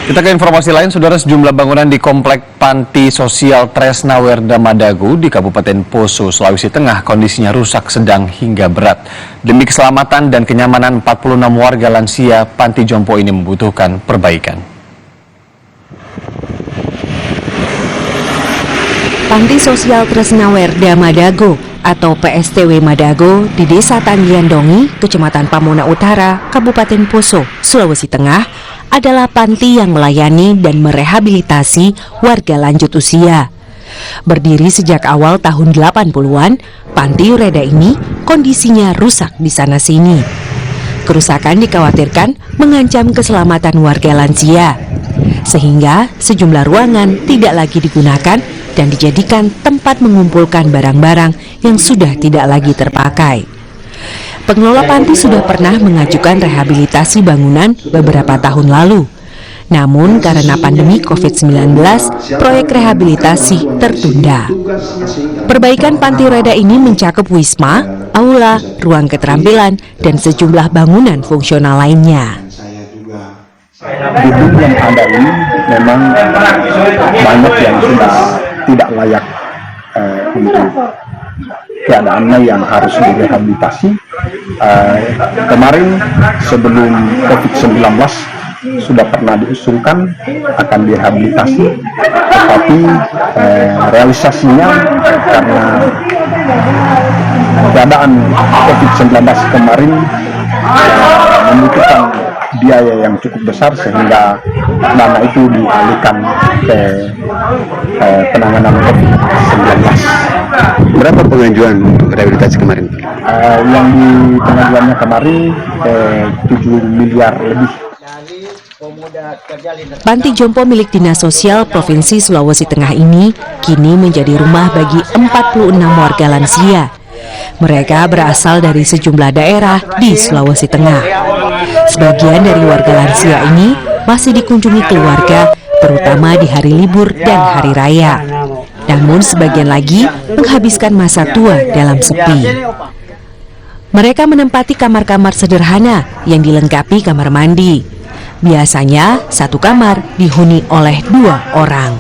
Kita ke informasi lain, saudara. Sejumlah bangunan di Komplek Panti Sosial Tresnawerda Madago di Kabupaten Poso, Sulawesi Tengah kondisinya rusak sedang hingga berat. Demi keselamatan dan kenyamanan 46 warga lansia, Panti Jompo ini membutuhkan perbaikan. Panti Sosial Tresnawerda Madago atau PSTW Madago di Desa Tangiandongi, Kecamatan Pamona Utara, Kabupaten Poso, Sulawesi Tengah adalah panti yang melayani dan merehabilitasi warga lanjut usia. Berdiri sejak awal tahun 80-an, Panti Reda ini kondisinya rusak di sana-sini. Kerusakan dikhawatirkan mengancam keselamatan warga lansia, sehingga sejumlah ruangan tidak lagi digunakan dan dijadikan tempat mengumpulkan barang-barang yang sudah tidak lagi terpakai. Pengelola panti sudah pernah mengajukan rehabilitasi bangunan beberapa tahun lalu. Namun karena pandemi COVID-19, proyek rehabilitasi tertunda. Perbaikan Panti Reda ini mencakup wisma, aula, ruang keterampilan, dan sejumlah bangunan fungsional lainnya. Gedung yang ada ini memang banyak yang sudah tidak layak untuk keadaannya yang harus direhabilitasi. Kemarin sebelum COVID-19 sudah pernah diusulkan akan direhabilitasi, tetapi realisasinya karena keadaan COVID-19 kemarin membutuhkan biaya yang cukup besar sehingga dana itu dialihkan ke penanganan COVID-19. Berapa pengajuan untuk rehabilitasi kemarin? Yang di pengajuannya kemarin 7 miliar lebih. Panti Jompo milik Dinas Sosial Provinsi Sulawesi Tengah ini kini menjadi rumah bagi 46 warga lansia. Mereka berasal dari sejumlah daerah di Sulawesi Tengah. Sebagian dari warga lansia ini masih dikunjungi keluarga, terutama di hari libur dan hari raya. Namun sebagian lagi menghabiskan masa tua dalam sepi. Mereka menempati kamar-kamar sederhana yang dilengkapi kamar mandi. Biasanya satu kamar dihuni oleh 2 orang.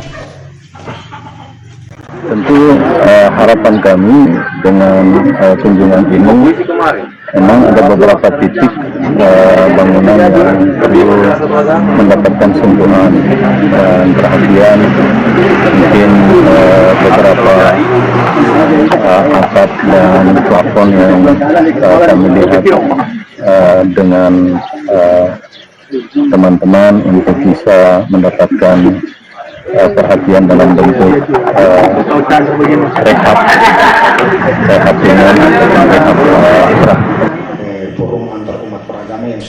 Tentu harapan kami dengan kunjungan ini memang ada beberapa titik bangunan yang perlu mendapatkan sentuhan dan perhatian. Mungkin beberapa atap dan plafon yang kami lihat dengan teman-teman untuk bisa mendapatkan perhatian dalam bentuk rehab ringan atau rehab berat.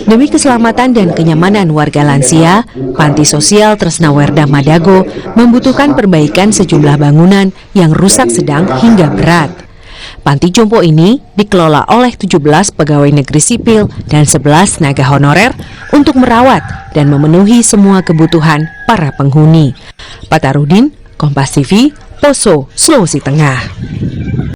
Demi keselamatan dan kenyamanan warga lansia, Panti Sosial Tresnawerda Madago membutuhkan perbaikan sejumlah bangunan yang rusak sedang hingga berat. Panti Jompo ini dikelola oleh 17 pegawai negeri sipil dan 11 tenaga honorer untuk merawat dan memenuhi semua kebutuhan para penghuni. Patarudin, Kompas TV, Poso, Sulawesi Tengah.